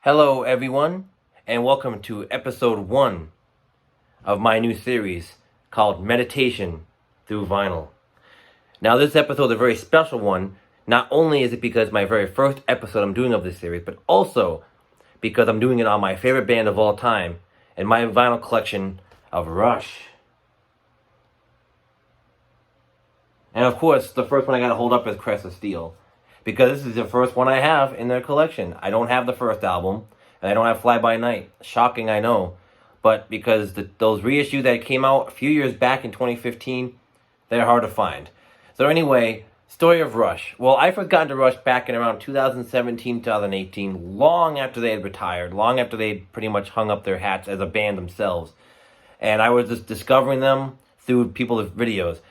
Hello, everyone, and welcome to episode 1 of my new series called Meditation Through Vinyl. Now, this episode is a very special one. Not only is it because my very first episode I'm doing of this series, but also because I'm doing it on my favorite band of all time and my vinyl collection of Rush. And of course, the first one I gotta hold up is Crest of Steel, because this is the first one I have in their collection. I don't have the first album, and I don't have Fly By Night. Shocking, I know. But because those reissues that came out a few years back in 2015, they're hard to find. So anyway, story of Rush. Well, I first got into Rush back in around 2017, 2018, long after they had retired, long after they had pretty much hung up their hats as a band themselves. And I was just discovering them through people's videos.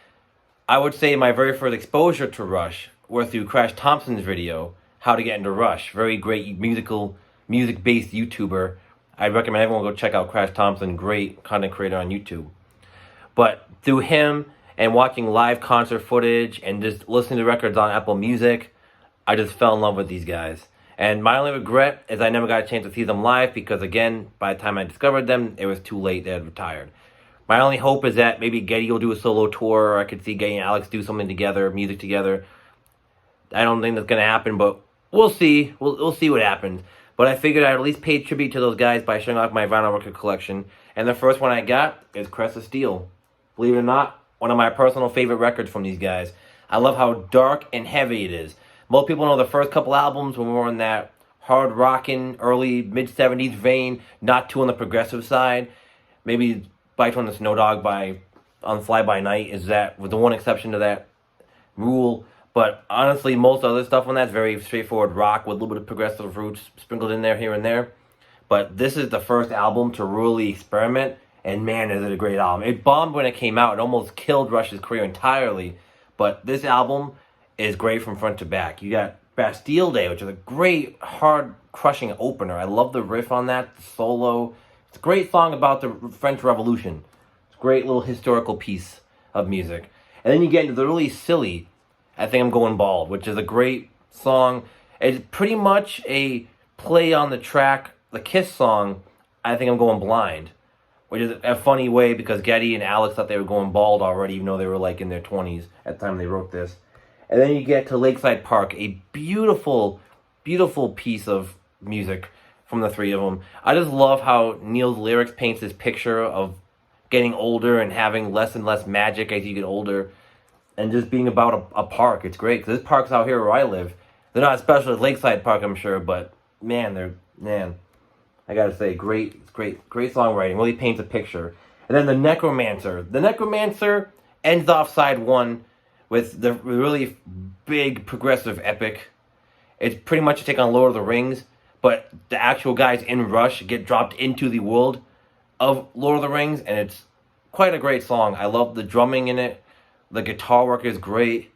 I would say my very first exposure to Rush were through Crash Thompson's video, How to Get Into Rush. Very great music-based YouTuber. I recommend everyone go check out Crash Thompson, great content creator on YouTube. But through him and watching live concert footage and just listening to records on Apple Music, I just fell in love with these guys. And my only regret is I never got a chance to see them live because, again, by the time I discovered them, it was too late. They had retired. My only hope is that maybe Geddy will do a solo tour, or I could see Geddy and Alex do something together, music together. I don't think that's going to happen, but we'll see. We'll see what happens. But I figured I'd at least pay tribute to those guys by showing off my vinyl record collection. And the first one I got is Crest of Steel. Believe it or not, one of my personal favorite records from these guys. I love how dark and heavy it is. Most people know the first couple albums were more in that hard rockin', early mid-70s vein, not too on the progressive side. Maybe Bite on the Snow Dog on Fly By Night is that, with the one exception to that rule. But honestly, most other stuff on that's very straightforward rock with a little bit of progressive roots sprinkled in there, here and there. But this is the first album to really experiment, and man, is it a great album. It bombed when it came out. It almost killed Rush's career entirely. But this album is great from front to back. You got Bastille Day, which is a great, hard, crushing opener. I love the riff on that, the solo. It's a great song about the French Revolution. It's a great little historical piece of music. And then you get into the really silly I Think I'm Going Bald, which is a great song. It's pretty much a play on the track, the Kiss song, I Think I'm Going Blind, which is a funny way because Geddy and Alex thought they were going bald already, even though they were like in their 20s at the time they wrote this. And then you get to Lakeside Park, a beautiful, beautiful piece of music from the three of them. I just love how Neil's lyrics paints this picture of getting older and having less and less magic as you get older, and just being about a park. It's great, because this park's out here where I live. They're not as special as Lakeside Park, I'm sure, but man, I gotta say, great songwriting. Really paints a picture. And then The Necromancer. The Necromancer ends off side one with the really big progressive epic. It's pretty much a take on Lord of the Rings, but the actual guys in Rush get dropped into the world of Lord of the Rings, and it's quite a great song. I love the drumming in it. The guitar work is great.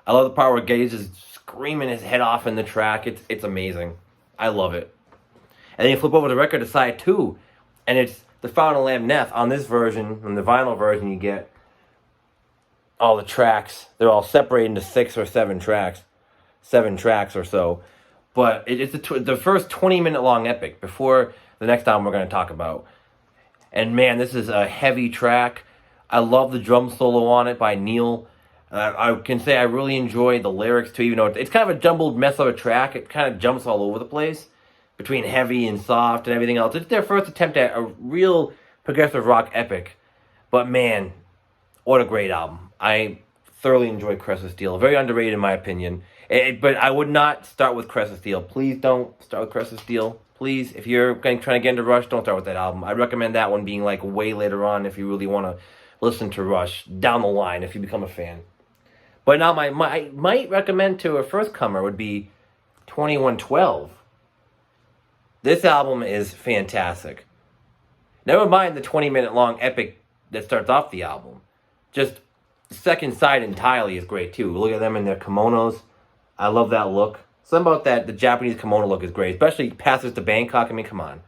I love the part where Geddy's just screaming his head off in the track. It's amazing. I love it. And then you flip over the record to side 2, and it's The Fountain of Lamb Neth. On this version, on the vinyl version, you get all the tracks. They're all separated into 6 or 7 tracks. 7 tracks or so. But it's the first 20-minute long epic before the next album we're going to talk about. And man, this is a heavy track. I love the drum solo on it by Neil. I can say I really enjoy the lyrics too, even though it's kind of a jumbled mess of a track. It kind of jumps all over the place between heavy and soft and everything else. It's their first attempt at a real progressive rock epic. But man, what a great album. I thoroughly enjoy Crest of Steel. Very underrated in my opinion. But I would not start with Crest of Steel. Please don't start with Crest of Steel. Please, if you're trying to get into Rush, don't start with that album. I'd recommend that one being like way later on if you really want to listen to Rush down the line if you become a fan. But now I might recommend to a first comer would be 2112. This album is fantastic. Never mind the 20-minute long epic that starts off the album. Just the second side entirely is great too. Look at them in their kimonos. I love that look. Something about that, the Japanese kimono look is great, especially Passes to Bangkok. I mean, come on.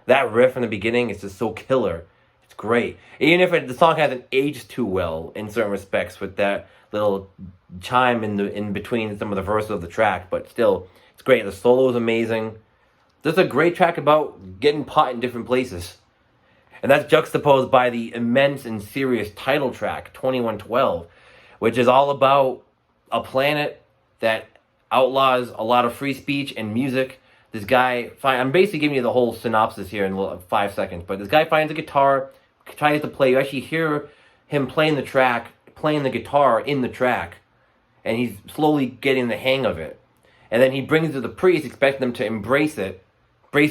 That riff in the beginning is just so killer. It's great. Even if the song hasn't aged too well in certain respects with that little chime in between some of the verses of the track, but still, it's great. The solo is amazing. There's a great track about getting pot in different places. And that's juxtaposed by the immense and serious title track, 2112, which is all about a planet that outlaws a lot of free speech and music. This guy, I'm basically giving you the whole synopsis here in 5 seconds, but this guy finds a guitar, tries to play. You actually hear him playing the guitar in the track, and he's slowly getting the hang of it. And then he brings it to the priest, expecting them to embrace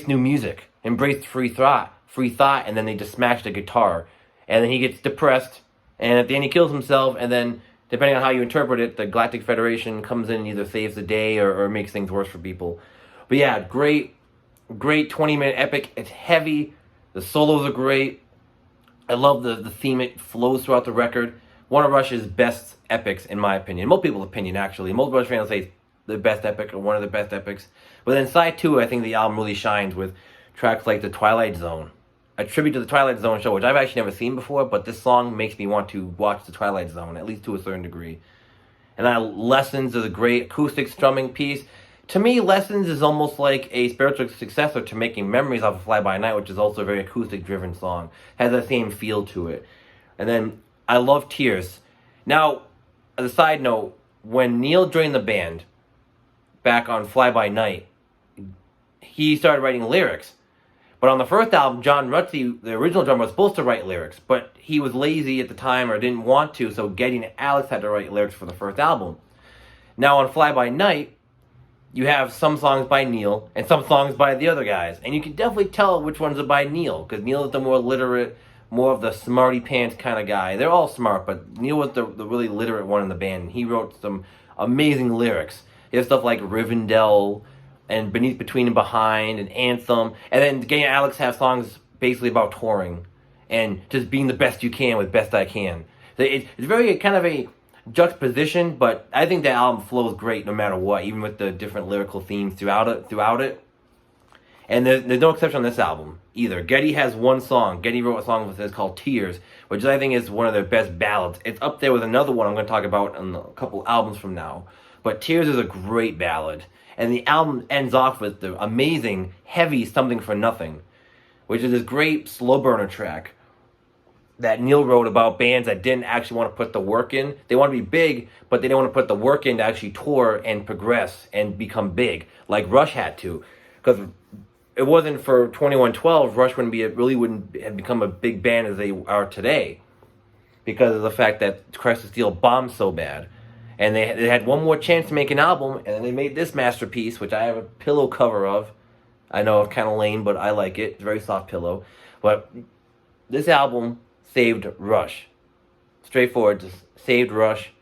new music, embrace free thought, and then they just smash the guitar. And then he gets depressed, and at the end he kills himself, and then, depending on how you interpret it, the Galactic Federation comes in and either saves the day or makes things worse for people. But yeah, great 20-minute epic. It's heavy. The solos are great. I love the theme. It flows throughout the record. One of Rush's best epics, in my opinion. Most people's opinion, actually. Most Rush fans say it's the best epic or one of the best epics. But then side 2, I think the album really shines with tracks like The Twilight Zone. A tribute to The Twilight Zone show, which I've actually never seen before, but this song makes me want to watch The Twilight Zone, at least to a certain degree. And Lessons is a great acoustic strumming piece. To me, Lessons is almost like a spiritual successor to Making Memories off of Fly By Night, which is also a very acoustic-driven song. Has that same feel to it. And then I love Tears. Now, as a side note, when Neil joined the band back on Fly By Night, he started writing lyrics. But on the first album, John Rutsey, the original drummer, was supposed to write lyrics, but he was lazy at the time or didn't want to, so Geddy and Alex had to write lyrics for the first album. Now on Fly By Night, you have some songs by Neil and some songs by the other guys. And you can definitely tell which ones are by Neil, because Neil is the more literate, more of the smarty pants kind of guy. They're all smart, but Neil was the really literate one in the band. He wrote some amazing lyrics. He has stuff like Rivendell and Beneath, Between, and Behind, and Anthem. And then Geddy and Alex have songs basically about touring and just being the best you can with Best I Can. So it's very kind of a juxtaposition, but I think the album flows great no matter what, even with the different lyrical themes throughout it. And there's no exception on this album either. Geddy has one song. Geddy wrote a song that's called Tears, which I think is one of their best ballads. It's up there with another one I'm going to talk about in a couple albums from now. But Tears is a great ballad. And the album ends off with the amazing, heavy Something for Nothing, which is this great slow burner track that Neil wrote about bands that didn't actually want to put the work in. They want to be big, but they didn't want to put the work in to actually tour and progress and become big, like Rush had to. Because it wasn't for 2112, Rush wouldn't have become a big band as they are today, because of the fact that Christ of Steel bombed so bad. And they had one more chance to make an album, and then they made this masterpiece, which I have a pillow cover of. I know it's kind of lame, but I like it. It's a very soft pillow. But this album saved Rush. Straightforward, just saved Rush.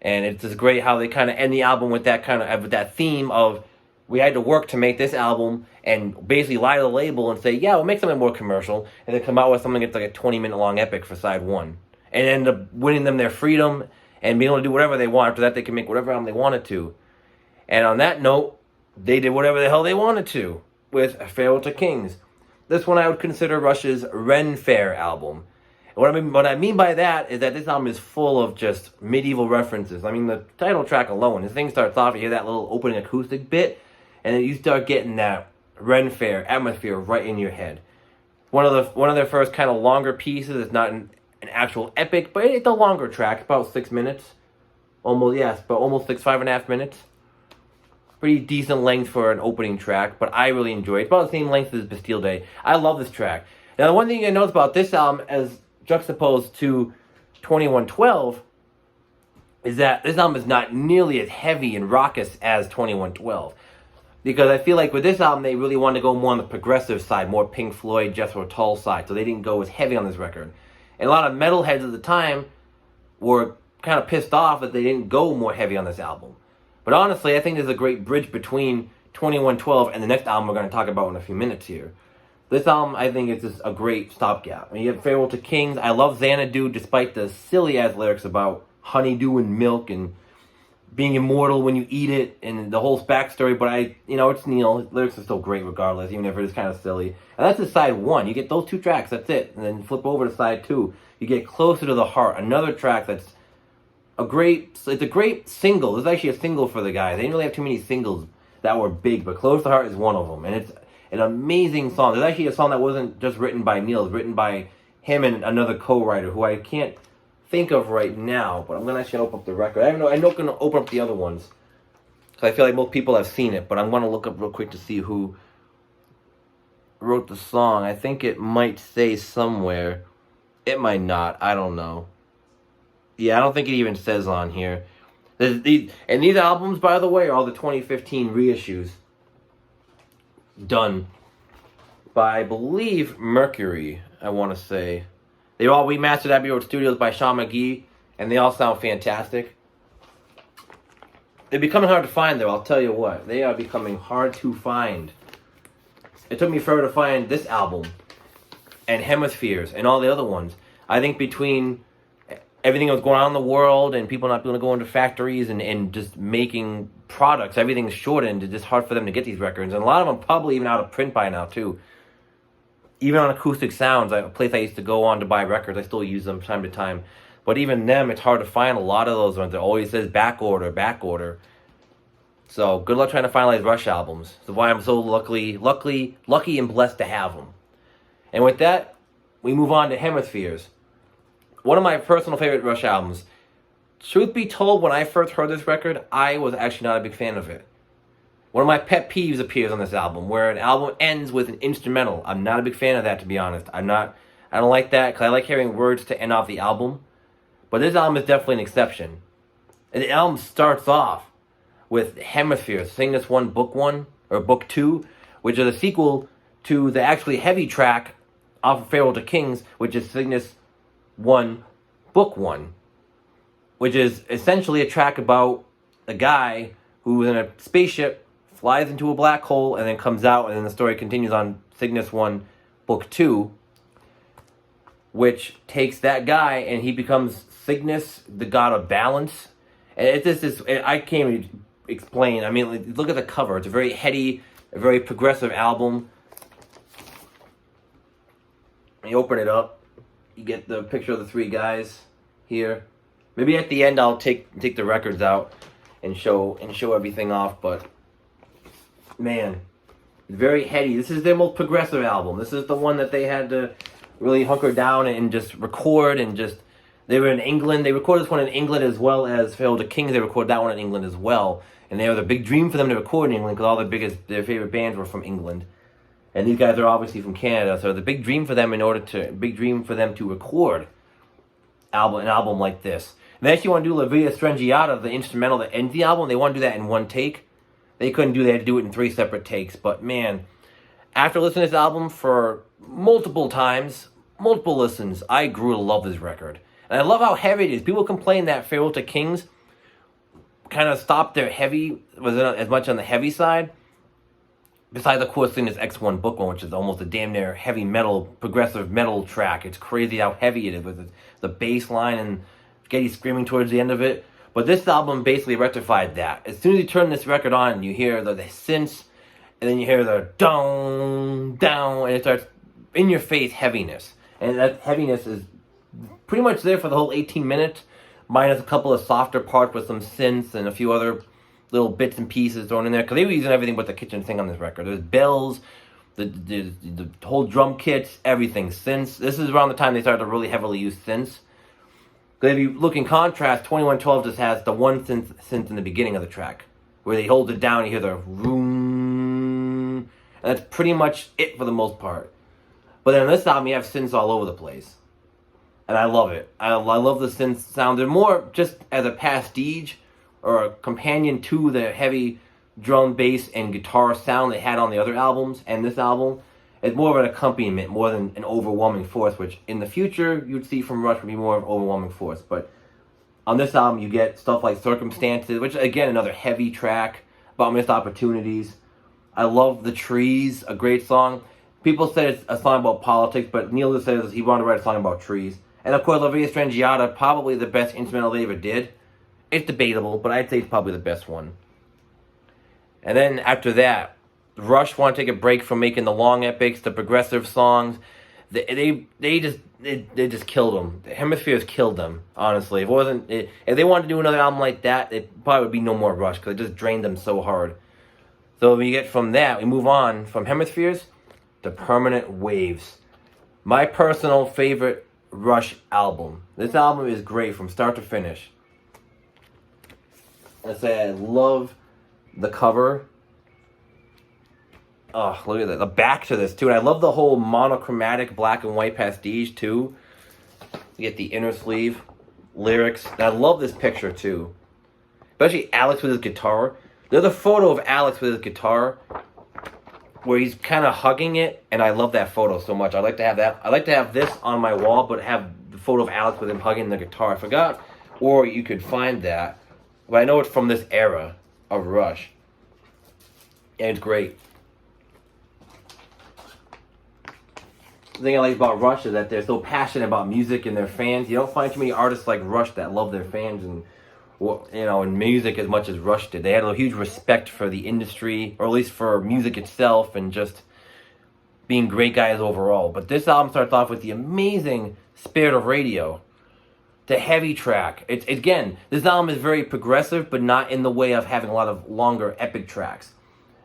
And it's just great how they kind of end the album with that theme of, we had to work to make this album and basically lie to the label and say, yeah, we'll make something more commercial, and then come out with something that's like a 20-minute long epic for side 1. And end up winning them their freedom and being able to do whatever they want. After that, they can make whatever album they wanted to. And on that note, they did whatever the hell they wanted to with Farewell to Kings. This one I would consider Rush's Ren Fair album. What I mean by that is that this album is full of just medieval references. I mean, the title track alone, this thing starts off, you hear that little opening acoustic bit, and then you start getting that Ren Fair atmosphere right in your head. One of their first kind of longer pieces. It's not an actual epic, but it's a longer track, about 6 minutes. Almost 5.5 minutes. Pretty decent length for an opening track, but I really enjoy it. It's about the same length as Bastille Day. I love this track. Now, the one thing you notice about this album, as juxtaposed to 2112, is that this album is not nearly as heavy and raucous as 2112. Because I feel like with this album, they really wanted to go more on the progressive side, more Pink Floyd, Jethro Tull side, so they didn't go as heavy on this record. And a lot of metalheads at the time were kind of pissed off that they didn't go more heavy on this album. But honestly, I think there's a great bridge between 2112 and the next album we're going to talk about in a few minutes here. This album, I think, is just a great stopgap. I mean, you have Farewell to Kings. I love Xanadu, despite the silly-ass lyrics about honeydew and milk and being immortal when you eat it and the whole backstory. But it's Neil. His lyrics are still great regardless, even if it is kind of silly. And that's just side 1. You get those 2 tracks, that's it. And then flip over to side 2. You get Closer to the Heart, another track that's it's a great single. This is actually a single for the guys. They didn't really have too many singles that were big, but Close to the Heart is one of them. And An amazing song. There's actually a song that wasn't just written by Neil. It's written by him and another co-writer who I can't think of right now. But I'm going to actually open up the record. I'm not going to open up the other ones, because I feel like most people have seen it. But I'm going to look up real quick to see who wrote the song. I think it might say somewhere. It might not. I don't know. Yeah, I don't think it even says on here. These albums, by the way, are all the 2015 reissues done by, I believe, Mercury, I want to say. They were all remastered at Abbey Road Studios by Sean McGee, and they all sound fantastic. They're becoming hard to find, though, I'll tell you what. They are becoming hard to find. It took me forever to find this album, and Hemispheres, and all the other ones. I think between everything that was going on in the world and people not being able to go into factories and just making products, everything's shortened. It's just hard for them to get these records. And a lot of them probably even out of print by now, too. Even on Acoustic Sounds, a place I used to go on to buy records, I still use them from time to time. But even them, it's hard to find a lot of those ones. It always says back order. So good luck trying to finalize Rush albums. That's why I'm so lucky and blessed to have them. And with that, we move on to Hemispheres. One of my personal favorite Rush albums. Truth be told, when I first heard this record, I was actually not a big fan of it. One of my pet peeves appears on this album, where an album ends with an instrumental. I'm not a big fan of that, to be honest. I don't like that, because I like hearing words to end off the album. But this album is definitely an exception. And the album starts off with Hemispheres, Cygnus 1, Book 1, or Book 2, which is a sequel to the actually heavy track off of Farewell to Kings, which is Cygnus 1, Book 1, which is essentially a track about a guy who is in a spaceship, flies into a black hole, and then comes out, and then the story continues on Cygnus 1, Book 2, which takes that guy, and he becomes Cygnus, the god of balance. And I can't even explain. I mean, look at the cover. It's a very heady, a very progressive album. You open it up, you get the picture of the three guys here. Maybe at the end I'll take the records out and show everything off, but man, very heady. This is their most progressive album. This is the one that they had to really hunker down and just record, and just, they were in England. They recorded this one in England as well as Farewell to Kings. They recorded that one in England as well. And it was a big dream for them to record in England, because all their favorite bands were from England. And these guys are obviously from Canada, so the big dream for them to record an album like this. And they actually want to do La Via Strangiata, the instrumental that ends the album. They want to do that in one take. They couldn't do that. They had to do it in 3 separate takes. But man, after listening to this album for multiple times, multiple listens, I grew to love this record. And I love how heavy it is. People complain that Farewell to Kings kind of stopped their heavy, wasn't as much on the heavy side. Besides, of course, Cygnus X1 Book 1, which is almost a damn near heavy metal, progressive metal track. It's crazy how heavy it is with the bass line and Geddy screaming towards the end of it. But this album basically rectified that. As soon as you turn this record on, you hear the synths, and then you hear the down, down, and it starts in-your-face heaviness. And that heaviness is pretty much there for the whole 18 minutes, minus a couple of softer parts with some synths and a few other little bits and pieces thrown in there, because they were using everything but the kitchen sink on this record. There's bells, the whole drum kits, everything, synths. This is around the time they started to really heavily use synths. Because if you look in contrast, 2112 just has the one synth in the beginning of the track, where they hold it down, you hear the room, and that's pretty much it for the most part. But then on this album, you have synths all over the place. And I love it. I love the synth sound. They're more just as a pastiche or a companion to the heavy drum, bass, and guitar sound they had on the other albums. And this album, it's more of an accompaniment, more than an overwhelming force, which in the future you'd see from Rush would be more of an overwhelming force. But on this album, you get stuff like Circumstances, which, again, another heavy track about missed opportunities. I love The Trees, a great song. People say it's a song about politics, but Neil just says he wanted to write a song about trees. And of course, La Via Strangiata, probably the best instrumental they ever did. It's debatable, but I'd say it's probably the best one. And then after that, Rush want to take a break from making the long epics, the progressive songs. They just killed them. The Hemispheres killed them, honestly. If they wanted to do another album like that, it probably would be no more Rush, because it just drained them so hard. So we get from that, we move on from Hemispheres to Permanent Waves. My personal favorite Rush album. This album is great from start to finish. I say I love the cover. Oh, look at that. The back to this, too. And I love the whole monochromatic black and white pastiche, too. You get the inner sleeve, lyrics. And I love this picture, too. Especially Alex with his guitar. There's a photo of Alex with his guitar where he's kind of hugging it, and I love that photo so much. I like to have that. I like to have this on my wall, but have the photo of Alex with him hugging the guitar. I forgot, or you could find that. But I know it's from this era of Rush. And it's great. The thing I like about Rush is that they're so passionate about music and their fans. You don't find too many artists like Rush that love their fans and, you know, and music as much as Rush did. They had a huge respect for the industry, or at least for music itself, and just being great guys overall. But this album starts off with the amazing Spirit of Radio, the heavy track. It's again, this album is very progressive, but not in the way of having a lot of longer epic tracks.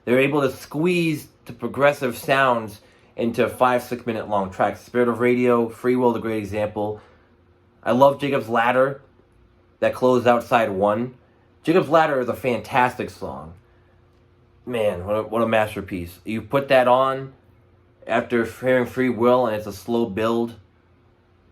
They're able to squeeze the progressive sounds into 5-6 minute long tracks. Spirit of Radio, Free Will, the great example. I love Jacob's Ladder that closed out side 1. Jacob's Ladder is a fantastic song. Man, what a masterpiece. You put that on after hearing Free Will, and it's a slow build.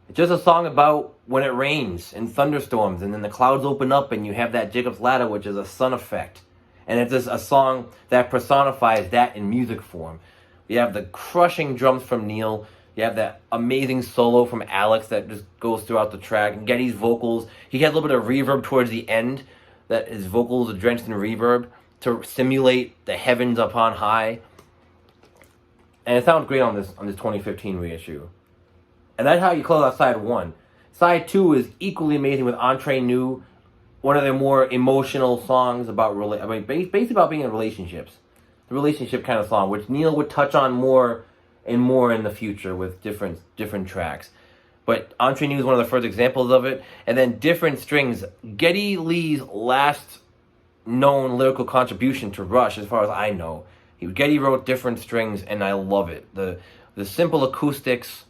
It's just a song about when it rains and thunderstorms, and then the clouds open up, and you have that Jacob's Ladder, which is a sun effect. And it's just a song that personifies that in music form. You have the crushing drums from Neil. You have that amazing solo from Alex that just goes throughout the track. And Geddy's vocals. He had a little bit of reverb towards the end, that his vocals are drenched in reverb to simulate the heavens up on high. And it sounds great on this 2015 reissue. And that's how you close out side 1. Side 2 is equally amazing with Entre Nous, one of their more emotional songs about basically about being in relationships. The relationship kind of song, which Neil would touch on more and more in the future with different tracks. But Entre Nous is one of the first examples of it. And then Different Strings, Geddy Lee's last known lyrical contribution to Rush, as far as I know. Geddy wrote Different Strings, and I love it. The simple acoustics,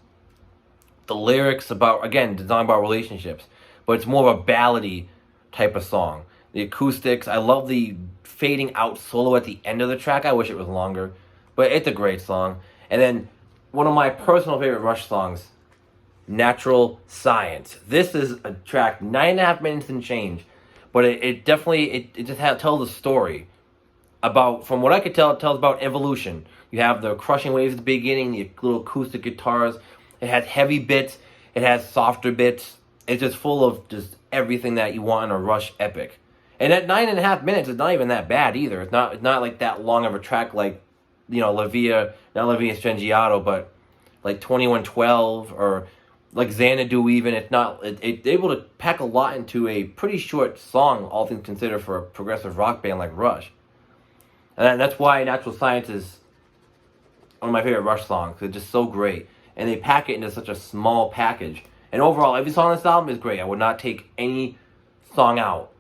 the lyrics about, again, designed about relationships, but it's more of a ballady type of song. The acoustics, I love the fading out solo at the end of the track. I wish it was longer, but it's a great song. And then one of my personal favorite Rush songs, Natural Science. This is a track 9.5 minutes and change, but it definitely just tells a story about, from what I could tell, it tells about evolution. You have the crushing waves at the beginning, the little acoustic guitars. It has heavy bits. It has softer bits. It's just full of just everything that you want in a Rush epic. And at 9.5 minutes, it's not even that bad either. It's not like that long of a track like, you know, not La Via Strangiato, but like 2112 or like Xanadu even. It's able to pack a lot into a pretty short song, all things considered, for a progressive rock band like Rush. And that's why Natural Science is one of my favorite Rush songs. It's just so great. And they pack it into such a small package. And overall, every song on this album is great. I would not take any song out.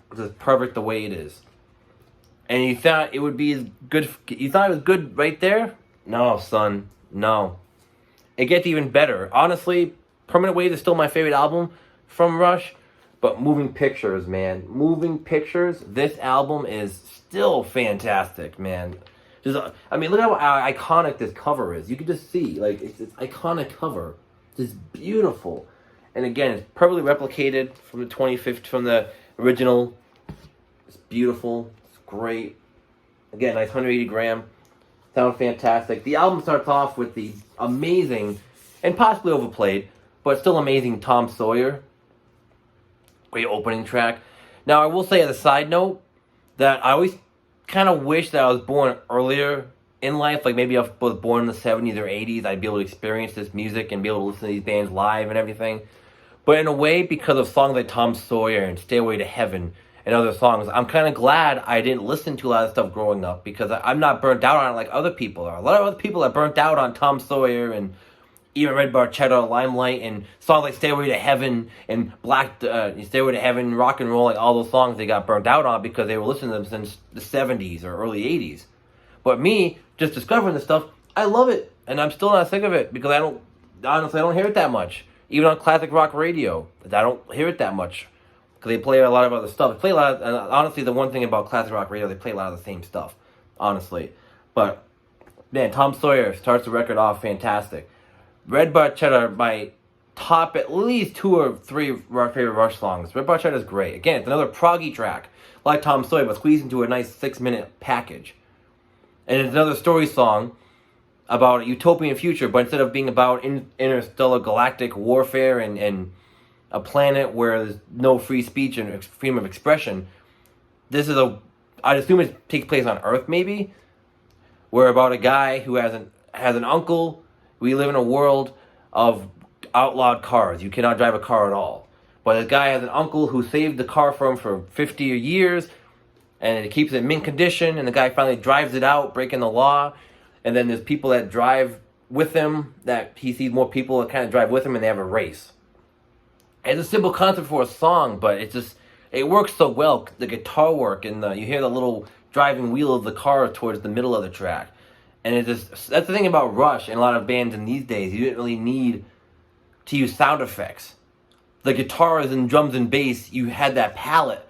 It's just perfect the way it is. And you thought it would be as good. You thought it was good right there? No, son. No. It gets even better. Honestly, Permanent Waves is still my favorite album from Rush. But Moving Pictures, man. Moving Pictures, this album is still fantastic, man. Just, I mean, look at how iconic this cover is. You can just see, like, it's this iconic cover. It's beautiful. And again, it's perfectly replicated from the 2015, from the original. It's beautiful. It's great. Again, nice 180 gram. Sounds fantastic. The album starts off with the amazing, and possibly overplayed, but still amazing Tom Sawyer. Great opening track. Now, I will say as a side note that I always kind of wish that I was born earlier in life. Like maybe I was born in the 70s or 80s. I'd be able to experience this music and be able to listen to these bands live and everything. But in a way, because of songs like Tom Sawyer and Stairway to Heaven and other songs, I'm kind of glad I didn't listen to a lot of stuff growing up, because I'm not burnt out on it like other people are. A lot of other people are burnt out on Tom Sawyer and even Red Barchetta, Limelight, and songs like Stairway to Heaven and Stairway to Heaven, Rock and Roll, like all those songs they got burnt out on because they were listening to them since the 70s or early 80s. But me, just discovering this stuff, I love it. And I'm still not sick of it because I don't hear it that much. Even on classic rock radio, I don't hear it that much. Because they play a lot of other stuff. They play a lot of, and honestly, the one thing about classic rock radio, they play a lot of the same stuff. Honestly. But, man, Tom Sawyer starts the record off fantastic. Red Barchetta, my top at least 2 or 3 favorite Rush songs. Red Barchetta is great. Again, it's another proggy track, like Tom Sawyer, but squeezed into a nice 6-minute package. And it's another story song about a utopian future, but instead of being about interstellar galactic warfare and a planet where there's no free speech and freedom of expression, this is I'd assume it takes place on Earth, maybe, where about a guy who has an uncle. We live in a world of outlawed cars. You cannot drive a car at all. But the guy has an uncle who saved the car for him for 50 years, and it keeps it in mint condition, and the guy finally drives it out, breaking the law. And then there's people that drive with him, that he sees more people that kind of drive with him, and they have a race. It's a simple concept for a song, but it works so well. The guitar work, and you hear the little driving wheel of the car towards the middle of the track. And that's the thing about Rush and a lot of bands in these days. You didn't really need to use sound effects. The guitars and drums and bass, you had that palette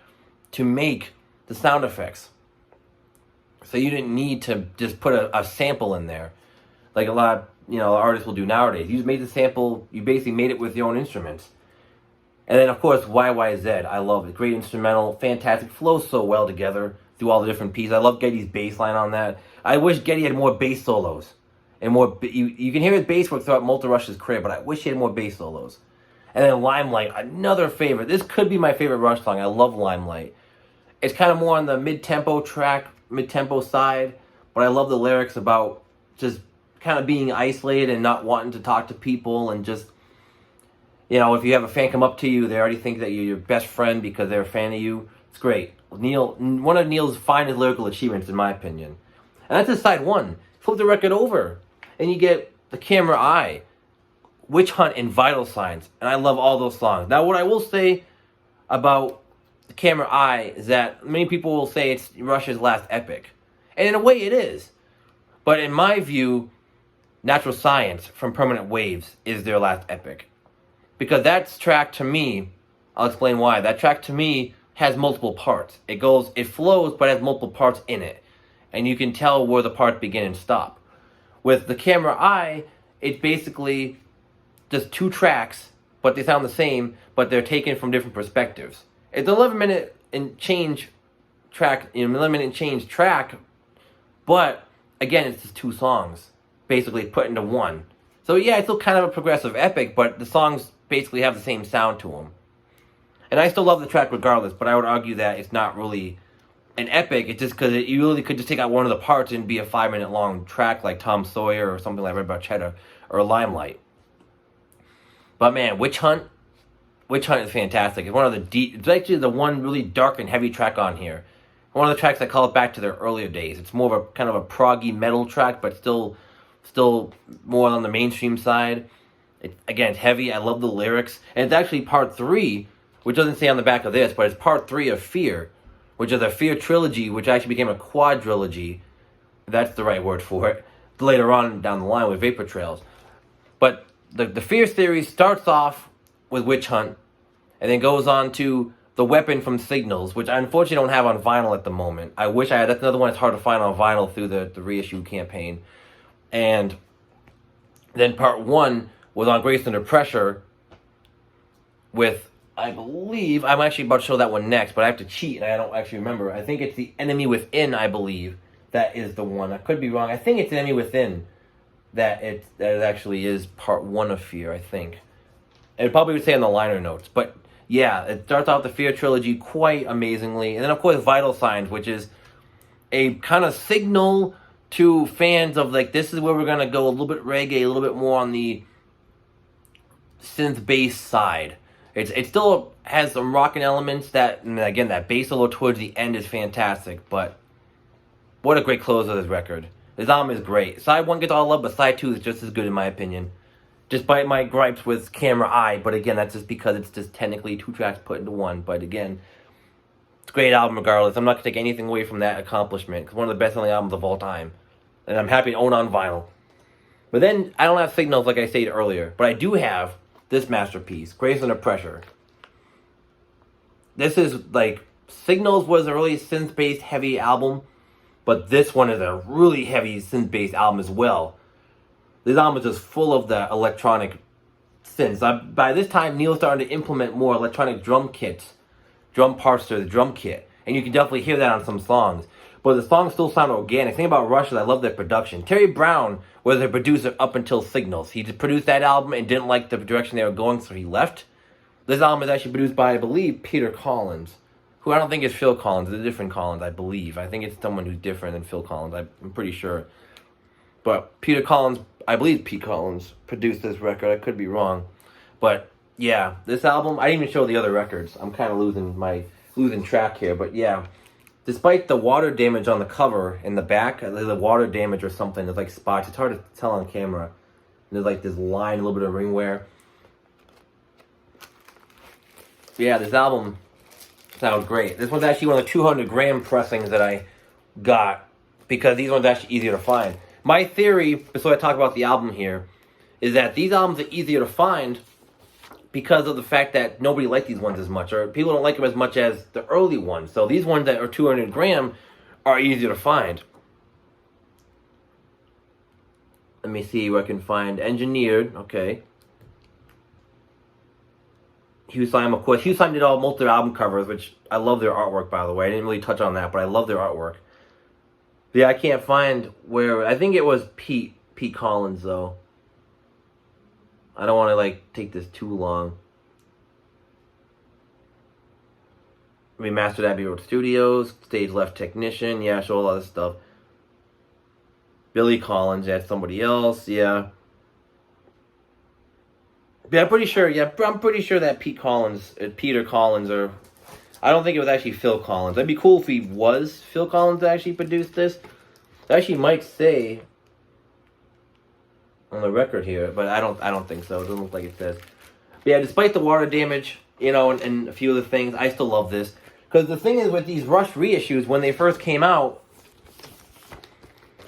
to make the sound effects. So you didn't need to just put a sample in there, like a lot of artists will do nowadays. You just made the sample. You basically made it with your own instruments. And then, of course, YYZ. I love it. Great instrumental. Fantastic. Flows so well together through all the different pieces. I love Geddy's bass line on that. I wish Geddy had more bass solos. And more. You can hear his bass work throughout Motor Rush's career, but I wish he had more bass solos. And then Limelight, another favorite. This could be my favorite Rush song. I love Limelight. It's kind of more on the mid-tempo side, but I love the lyrics about just kind of being isolated and not wanting to talk to people, and just, if you have a fan come up to you, they already think that you're your best friend because they're a fan of you. It's great. One of Neil's finest lyrical achievements, in my opinion. And that's just side 1. Flip the record over, and you get The Camera Eye, Witch Hunt, and Vital Signs. And I love all those songs. Now, what I will say about The Camera Eye is that many people will say it's Rush's last epic. And in a way it is. But in my view, Natural Science from Permanent Waves is their last epic. Because that track to me, I'll explain why. That track to me has multiple parts. It flows, but has multiple parts in it. And you can tell where the parts begin and stop. With The Camera Eye, it's basically just 2 tracks, but they sound the same, but they're taken from different perspectives. It's 11-minute and change track, 11-minute and change track, but again, it's just 2 songs, basically put into one. So yeah, it's still kind of a progressive epic, but the songs basically have the same sound to them. And I still love the track regardless, but I would argue that it's not really an epic. It's just because you really could just take out one of the parts and be a 5-minute long track like Tom Sawyer or something like Red Barchetta or Limelight. But man, Witch Hunt is fantastic. It's one of it's actually the one really dark and heavy track on here. One of the tracks that call it back to their earlier days. It's more of a kind of a proggy metal track, but still more on the mainstream side. It's heavy. I love the lyrics. And it's actually part 3, which doesn't say on the back of this, but it's part 3 of Fear, which is a Fear trilogy, which actually became a quadrilogy. That's the right word for it. Later on down the line with Vapor Trails. But the Fear series starts off with Witch Hunt, and then goes on to The Weapon from Signals, which I unfortunately don't have on vinyl at the moment. I wish I had. That's another one that's hard to find on vinyl through the reissue campaign. And then part 1 was on Grace Under Pressure with, I believe, I'm actually about to show that one next, but I have to cheat and I don't actually remember. I think it's The Enemy Within, I believe, that is the one. I could be wrong. I think it's The Enemy Within that it actually is part 1 of Fear, I think. It probably would say in the liner notes, but yeah, it starts out the Fear trilogy quite amazingly. And then, of course, Vital Signs, which is a kind of signal to fans of, like, this is where we're going to go a little bit reggae, a little bit more on the synth bass side. It still has some rocking elements and again, that bass solo towards the end is fantastic, but what a great close of this record. This album is great. Side 1 gets all love, but side 2 is just as good in my opinion. Despite my gripes with Camera Eye, but again, that's just because it's just technically 2 tracks put into one. But again, it's a great album regardless. I'm not going to take anything away from that accomplishment. It's one of the best-selling albums of all time. and I'm happy to own on vinyl. But then I don't have Signals like I said earlier, but I do have this masterpiece, Grace Under Pressure. This is like, Signals was a really synth-based heavy album, but this one is a really heavy synth-based album as well. This album is just full of the electronic synths. By this time, Neil started to implement more electronic drum kits, drum parts to the drum kit, and you can definitely hear that on some songs. But the songs still sound organic. The thing about Rush is I love their production. Terry Brown was a producer up until Signals. He just produced that album and didn't like the direction they were going, so he left. This album is actually produced by, I believe, Peter Collins, who I don't think is Phil Collins. It's a different Collins, I believe. I think it's someone who's different than Phil Collins. I'm pretty sure. But Peter Collins, I believe Pete Collins produced this record. I could be wrong. But yeah, this album, I didn't even show the other records. I'm kind of losing track here. But yeah, despite the water damage on the cover in the back, there's a water damage or something. There's like spots. It's hard to tell on camera. There's like this line, a little bit of ring wear. Yeah, this album sounds great. This one's actually one of the 200 gram pressings that I got because these ones are actually easier to find. My theory, before I talk about the album here, is that these albums are easier to find because of the fact that nobody liked these ones as much, or people don't like them as much as the early ones. So these ones that are 200 gram are easier to find. Let me see where I can find Engineered. Okay. Hugh Syme, of course. Hugh Syme did most of their album covers, which I love their artwork, by the way. I didn't really touch on that, but I love their artwork. But yeah, I can't find where... I think it was Pete Collins, though. I don't want to, like, take this too long. Remastered Abbey Road Studios, Stage Left Technician, yeah, show a lot of stuff. Billy Collins, that's somebody else, yeah. Yeah, I'm pretty sure that Peter Collins, or... I don't think it was actually Phil Collins. That'd be cool if he was Phil Collins that actually produced this. It actually might say on the record here, but I don't think so. It doesn't look like it says. But yeah, despite the water damage, you know, and a few other things, I still love this. Because the thing is with these Rush reissues, when they first came out,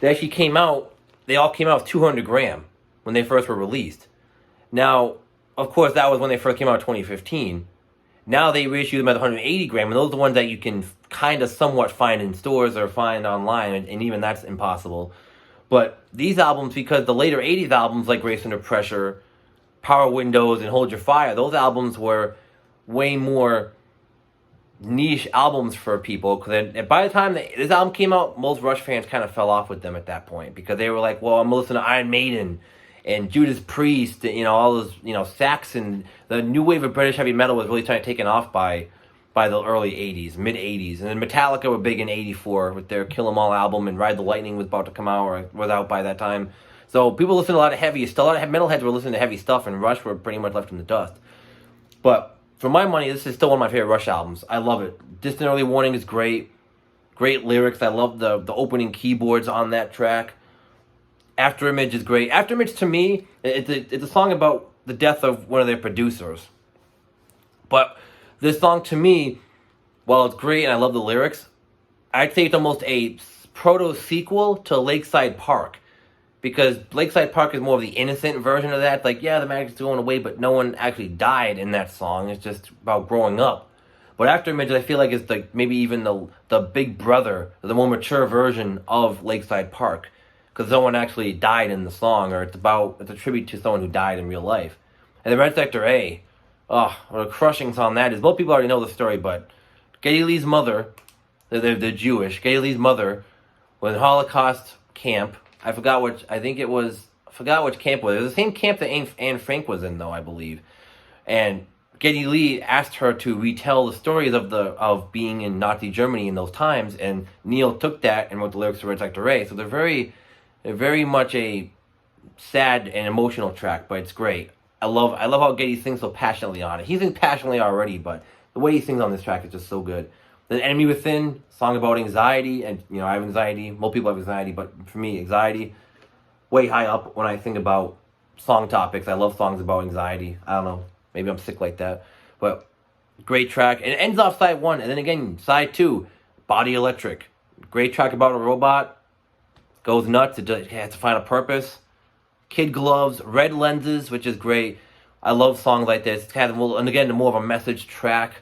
they all came out with 200 gram when they first were released. Now, of course, that was when they first came out in 2015. Now they reissue them at 180 gram, and those are the ones that you can kind of somewhat find in stores or find online, and even that's impossible. But these albums, because the later 80s albums like Grace Under Pressure, Power Windows, and Hold Your Fire, those albums were way more niche albums for people. Because by the time this album came out, most Rush fans kind of fell off with them at that point. Because they were like, well, I'm listening to Iron Maiden and Judas Priest, you know, all those, you know, Saxon. The new wave of British heavy metal was really taken off by the early 80s, mid-80s. And then Metallica were big in 84 with their Kill 'Em All album, and Ride the Lightning was about to come out, or was out by that time. So people listened to a lot of heavy stuff. A lot of metalheads were listening to heavy stuff, and Rush were pretty much left in the dust. But for my money, this is still one of my favorite Rush albums. I love it. Distant Early Warning is great. Great lyrics. I love the opening keyboards on that track. After Image is great. After Image, to me, it's a song about the death of one of their producers. But this song, to me, while it's great and I love the lyrics, I'd say it's almost a proto-sequel to Lakeside Park. Because Lakeside Park is more of the innocent version of that. It's like, yeah, the magic's going away, but no one actually died in that song. It's just about growing up. But After Image, I feel like it's like maybe even the big brother, the more mature version of Lakeside Park. Because someone actually died in the song, or it's a tribute to someone who died in real life. And then Red Sector A, what a crushing song that is. Most people already know the story, but Geddy Lee's mother, they're Jewish. Geddy Lee's mother was in Holocaust camp. I forgot which camp it was. It was the same camp that Anne Frank was in, though, I believe. And Geddy Lee asked her to retell the stories of being in Nazi Germany in those times, and Neil took that and wrote the lyrics to Red Sector A. So they're very much a sad and emotional track, but it's great. I love how Geddy sings so passionately on it. He sings passionately already, but the way he sings on this track is just so good. The Enemy Within, song about anxiety, and you know, I have anxiety. Most people have anxiety, but for me, anxiety, way high up when I think about song topics. I love songs about anxiety. I don't know, maybe I'm sick like that, but great track. And it ends off side 1, and then again, side 2, Body Electric. Great track about a robot. goes nuts. It has to find a purpose. Kid Gloves, Red Lenses, which is great. I love songs like this. It's kind of, and again, more of a message track.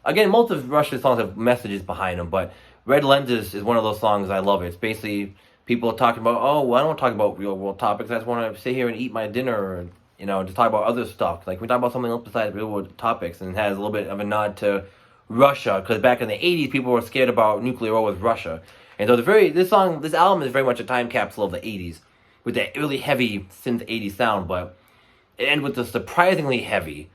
Again, most of Rush's songs have messages behind them, but Red Lenses is one of those songs I love. It's basically people talking about, oh, well, I don't want to talk about real world topics. I just want to sit here and eat my dinner, or, you know, just talk about other stuff. Like, we talk about something else besides real world topics, and it has a little bit of a nod to Russia, because back in the 80s, people were scared about nuclear war with Russia. And so this album is very much a time capsule of the 80s, with that really heavy synth 80s sound, but it ends with the surprisingly heavy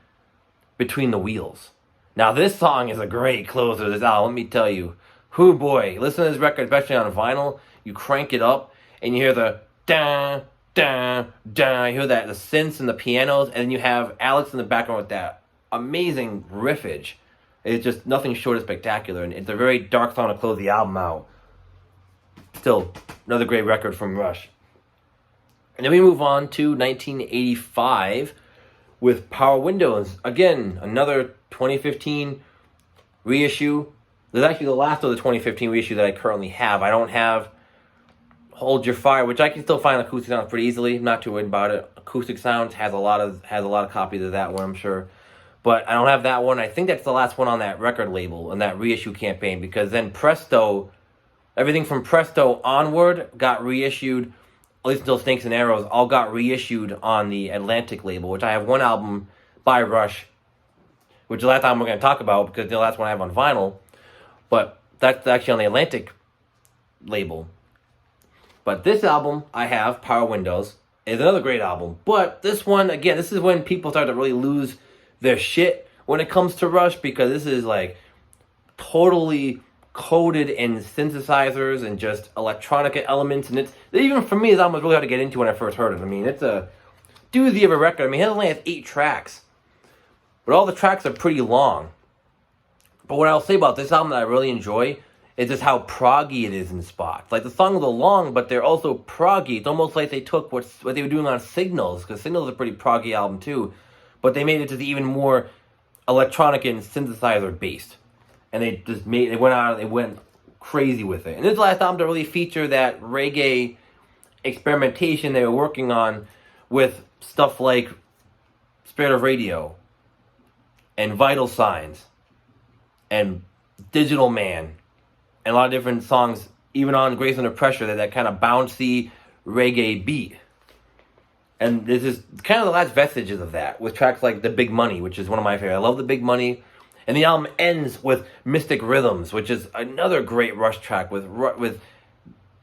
Between the Wheels. Now, this song is a great closer to this album, let me tell you. Whoo boy, listen to this record, especially on vinyl, you crank it up, and you hear the da, da, da, you hear that, the synths and the pianos, and then you have Alex in the background with that amazing riffage. It's just nothing short of spectacular, and it's a very dark song to close the album out. Still, another great record from Rush. And then we move on to 1985 with Power Windows. Again, another 2015 reissue. This is actually the last of the 2015 reissue that I currently have. I don't have Hold Your Fire, which I can still find acoustic sounds pretty easily. I'm not too worried about it. Acoustic Sounds has a lot of copies of that one, I'm sure. But I don't have that one. I think that's the last one on that record label and that reissue campaign, because then Presto, everything from Presto onward got reissued. At least until Snakes and Arrows, all got reissued on the Atlantic label, which I have one album by Rush, which is the last album we're going to talk about, because the last one I have on vinyl. But that's actually on the Atlantic label. But this album I have, Power Windows, is another great album. But this one, again, this is when people start to really lose their shit when it comes to Rush, because this is like totally coated in synthesizers and just electronic elements, and it's even for me, this album was really hard to get into when I first heard it. I mean, it's a doozy of a record. I mean, it only has 8 tracks, but all the tracks are pretty long. But what I'll say about this album that I really enjoy is just how proggy it is in spots. Like, the songs are long, but they're also proggy. It's almost like they took what they were doing on Signals, because Signals is a pretty proggy album too, but they made it just even more electronic and synthesizer based. And they went crazy with it. And this is the last album to really feature that reggae experimentation they were working on with stuff like Spirit of Radio and Vital Signs and Digital Man and a lot of different songs, even on Grace Under Pressure, that kind of bouncy reggae beat. And this is kind of the last vestiges of that, with tracks like The Big Money, which is one of my favorites. I love The Big Money. And the album ends with Mystic Rhythms, which is another great Rush track with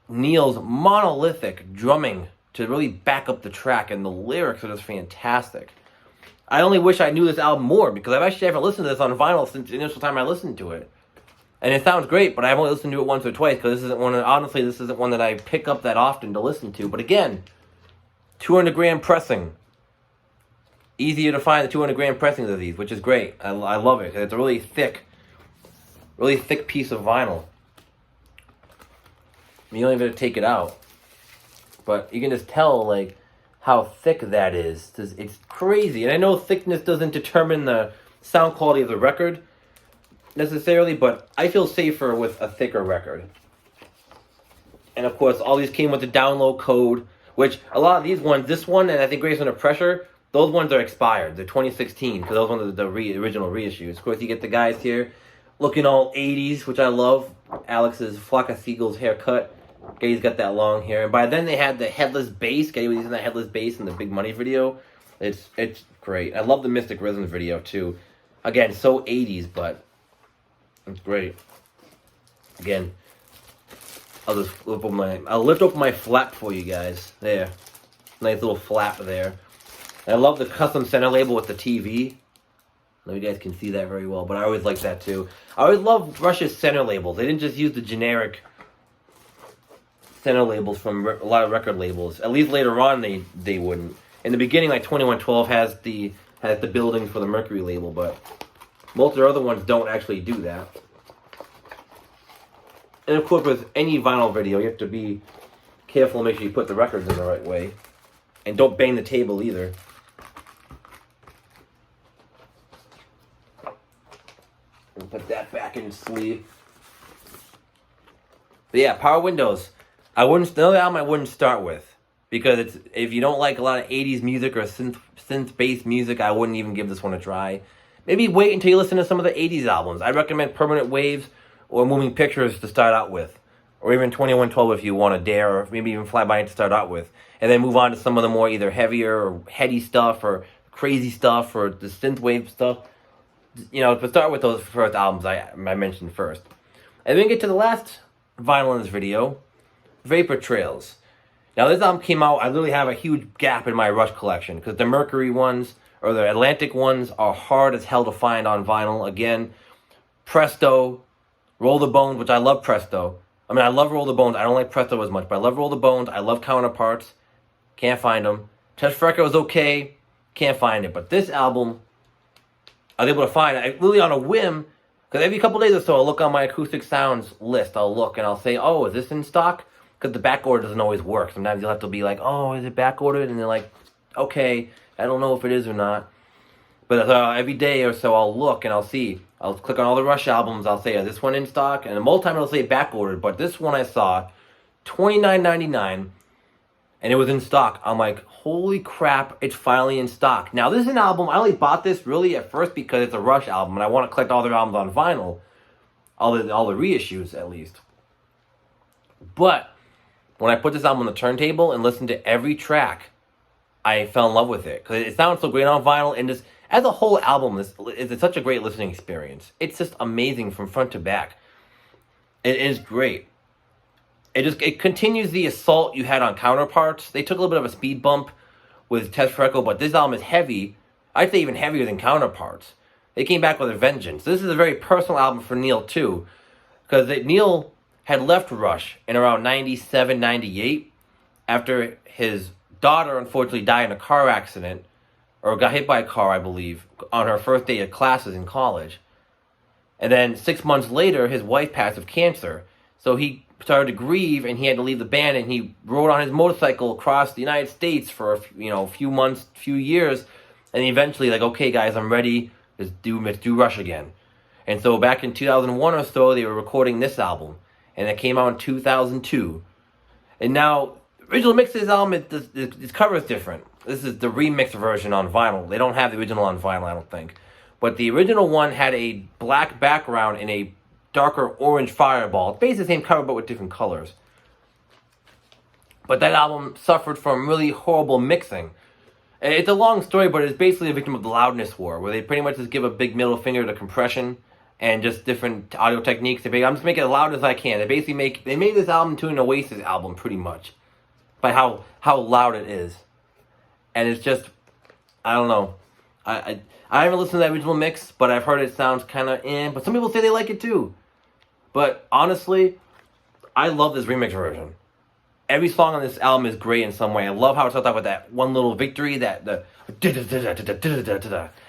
Neil's monolithic drumming to really back up the track, and the lyrics are just fantastic. I only wish I knew this album more, because I've actually haven't listened to this on vinyl since the initial time I listened to it. And it sounds great, but I've only listened to it once or twice, because this isn't one that I pick up that often to listen to. But again, 200 gram pressing. Easier to find the 200 gram pressings of these, which is great. I love it. It's a really thick piece of vinyl. You don't even have to take it out, but you can just tell like how thick that is. It's crazy, and I know thickness doesn't determine the sound quality of the record necessarily, but I feel safer with a thicker record. And of course, all these came with the download code, which a lot of these ones, this one and I think Grace Under Pressure, those ones are expired. They're 2016, because those ones are the original reissues. Of course, you get the guys here looking all 80s, which I love. Alex's Flock of Seagulls haircut. He's got that long hair. And by then they had the headless bass. Gay was using that headless bass in the Big Money video. It's great. I love the Mystic Rhythms video too. Again, so 80s, but it's great. Again, I'll lift open my flap for you guys. There. Nice little flap there. I love the custom center label with the TV. I know you guys can see that very well, but I always like that too. I always love Rush's center labels. They didn't just use the generic center labels from a lot of record labels. At least later on, they wouldn't. In the beginning, like 2112 has the building for the Mercury label, but most of the other ones don't actually do that. And of course, with any vinyl video, you have to be careful and make sure you put the records in the right way. And don't bang the table either. And put that back in the sleeve. But yeah, Power Windows. Another album I wouldn't start with, because if you don't like a lot of 80s music or synth-based music, I wouldn't even give this one a try. Maybe wait until you listen to some of the 80s albums. I recommend Permanent Waves or Moving Pictures to start out with, or even 2112 if you want to dare, or maybe even Fly By Night to start out with, and then move on to some of the more either heavier or heady stuff or crazy stuff or the synthwave stuff. But start with those first albums I mentioned first. And then get to the last vinyl in this video, Vapor Trails. Now this album came out, I literally have a huge gap in my Rush collection, because the Mercury ones, or the Atlantic ones, are hard as hell to find on vinyl. Again, Presto, Roll the Bones, which I love Presto. I mean, I love Roll the Bones. I don't like Presto as much, but I love Roll the Bones. I love Counterparts. Can't find them. Test Freckle is okay. Can't find it. But this album, I was able to find it really on a whim, because every couple days or so, I'll look on my Acoustic Sounds list. I'll look and I'll say, oh, is this in stock? Because the back order doesn't always work. Sometimes you'll have to be like, oh, is it back ordered? And they're like, okay, I don't know if it is or not. But every day or so, I'll look and I'll see. I'll click on all the Rush albums. I'll say, is this one in stock? And most time it'll say back ordered. But this one I saw, $29.99, and it was in stock. I'm like, holy crap, it's finally in stock. Now, this is an album, I only bought this really at first because it's a Rush album, and I want to collect all their albums on vinyl. All the reissues, at least. But when I put this album on the turntable and listened to every track, I fell in love with it. Because it sounds so great on vinyl, and just as a whole album, it's such a great listening experience. It's just amazing from front to back. It is great. It continues the assault you had on Counterparts. They took a little bit of a speed bump with Test Freckle, but this album is heavy. I'd say even heavier than Counterparts. They came back with a vengeance. This is a very personal album for Neil, too. Because Neil had left Rush in around 97, 98, after his daughter unfortunately died in a car accident, or got hit by a car, I believe, on her first day of classes in college. And then 6 months later, his wife passed of cancer. So he started to grieve, and he had to leave the band, and he rode on his motorcycle across the United States for a few months, few years, and eventually, like, okay, guys, I'm ready. Let's do Rush again. And so back in 2001 or so, they were recording this album, and it came out in 2002. And now, original mix of this album, its cover is different. This is the remix version on vinyl. They don't have the original on vinyl, I don't think. But the original one had a black background and a darker orange fireball. It's basically the same cover, but with different colors. But that album suffered from really horrible mixing. It's a long story, but it's basically a victim of the loudness war, where they pretty much just give a big middle finger to compression and just different audio techniques. I'm just making it as loud as I can. They made this album to an Oasis album, pretty much, by how loud it is. And it's just, I don't know. I haven't listened to that original mix, but I've heard it sounds kind of but some people say they like it too. But honestly, I love this remix version. Every song on this album is great in some way. I love how it starts off with that one little victory, and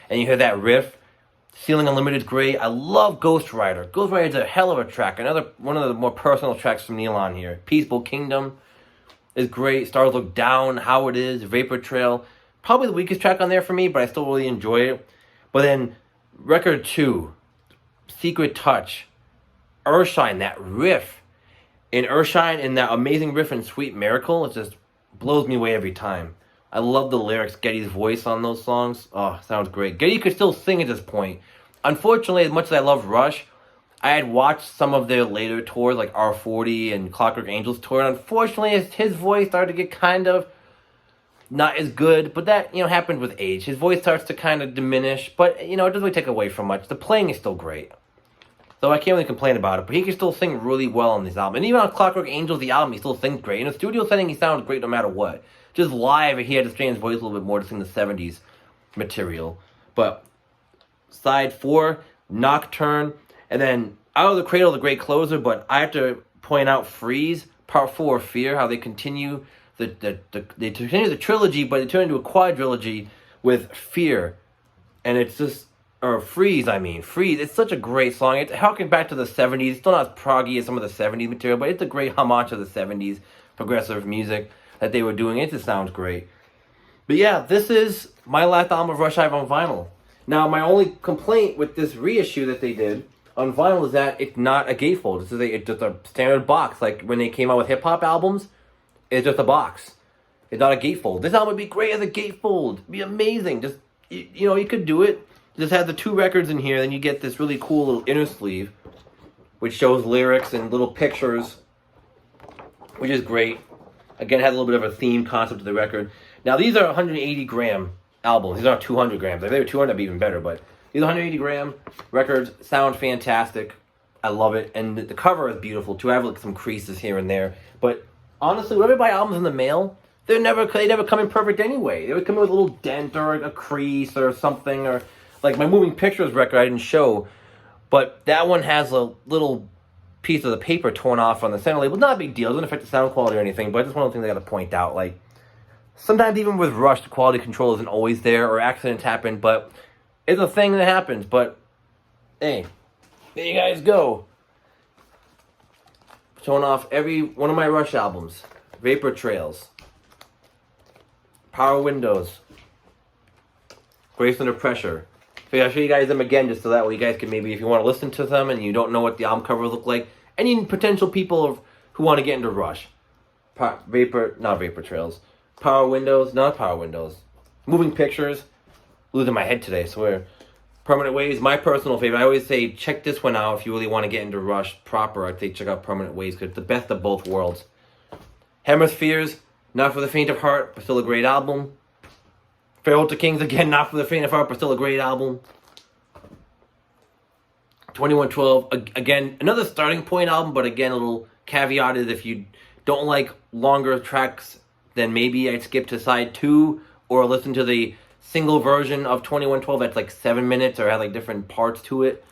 you hear that riff. Ceiling Unlimited is great. I love Ghost Rider. Ghost Rider is a hell of a track. Another one of the more personal tracks from Neil on here. Peaceful Kingdom is great. Stars Look Down, How It Is, Vapor Trail. Probably the weakest track on there for me, but I still really enjoy it. But then record 2, Secret Touch, Earthshine, that riff. In Earthshine, and that amazing riff in Sweet Miracle, it just blows me away every time. I love the lyrics, Geddy's voice on those songs. Oh, sounds great. Geddy could still sing at this point. Unfortunately, as much as I love Rush, I had watched some of their later tours, like R40 and Clockwork Angels tour, and unfortunately, his voice started to get kind of not as good, but that, happened with age. His voice starts to kind of diminish, but, it doesn't really take away from much. The playing is still great. So I can't really complain about it, but he can still sing really well on this album. And even on Clockwork Angels, the album, he still sings great. In a studio setting, he sounds great no matter what. Just live, he had to strain his voice a little bit more to sing the 70s material. But side 4, Nocturne, and then Out of the Cradle, the great closer, but I have to point out Freeze, Part 4, Fear, how they continue the trilogy, but they turn into a quadrilogy with Fear. And it's just... Or Freeze, Freeze. It's such a great song. It's harking back to the 70s. It's still not as proggy as some of the 70s material, but it's a great homage to the 70s progressive music that they were doing. It just sounds great. But yeah, this is my last album of Rush I have on vinyl. Now, my only complaint with this reissue that they did on vinyl is that it's not a gatefold. This is it's just a standard box. Like when they came out with hip hop albums, it's just a box. It's not a gatefold. This album would be great as a gatefold. It'd be amazing. Just you could do it. Just have the 2 records in here, then you get this really cool little inner sleeve, which shows lyrics and little pictures, which is great. Again, it has a little bit of a theme concept to the record. Now, these are 180-gram albums. These aren't 200 grams. If they were 200, that'd be even better. But these 180-gram records sound fantastic. I love it. And the cover is beautiful, too. I have like some creases here and there. But honestly, whenever I buy albums in the mail, they never come in perfect anyway. They would come in with a little dent or a crease or something. Or like my Moving Pictures record I didn't show. But that one has a little piece of the paper torn off on the center label. Not a big deal. It doesn't affect the sound quality or anything. But it's just one of the things I got to point out. Like, sometimes even with Rush, the quality control isn't always there, or accidents happen, but it's a thing that happens. But, hey, there you guys go. Showing off every one of my Rush albums. Vapor Trails. Power Windows. Grace Under Pressure. So I'll show you guys them again, just so that way you guys can maybe, if you want to listen to them and you don't know what the album covers look like, any potential people who want to get into Rush. Not Vapor Trails. Power Windows, not Power Windows. Moving Pictures. Losing my head today, I swear. Permanent Ways, my personal favorite. I always say check this one out if you really want to get into Rush proper. I'd say check out Permanent Ways because it's the best of both worlds. Hemispheres, not for the faint of heart, but still a great album. Farewell to Kings, again, not for the faint of heart, but still a great album. 2112, again, another starting point album, but again, a little caveat is if you don't like longer tracks, then maybe I'd skip to side 2 or listen to the single version of 2112 that's like 7 minutes or has like different parts to it.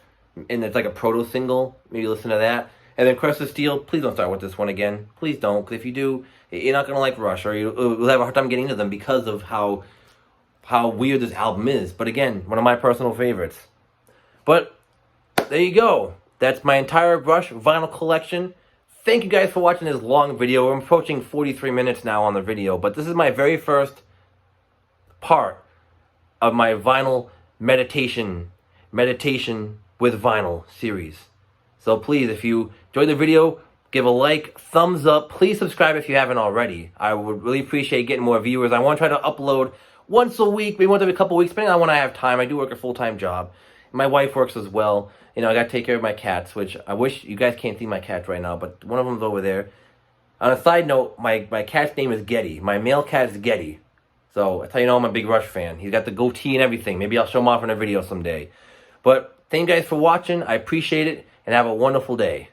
And it's like a proto single. Maybe listen to that. And then Crest of Steel, please don't start with this one again. Please don't, because if you do, you're not going to like Rush, or you'll have a hard time getting into them because of how weird this album is. But again, one of my personal favorites. But there you go. That's my entire Rush vinyl collection. Thank you guys for watching this long video. I'm approaching 43 minutes now on the video, but this is my very first part of my vinyl meditation with vinyl series. So please, if you enjoyed the video, give a like, thumbs up. Please subscribe if you haven't already. I would really appreciate getting more viewers. I want to try to upload once a week, maybe once every couple weeks, depending on when I have time. I do work a full-time job. My wife works as well. I got to take care of my cats, which I wish you guys can't see my cats right now, but one of them's over there. On a side note, my cat's name is Getty. My male cat is Getty. So that's how you know I'm a big Rush fan. He's got the goatee and everything. Maybe I'll show him off in a video someday. But thank you guys for watching. I appreciate it, and have a wonderful day.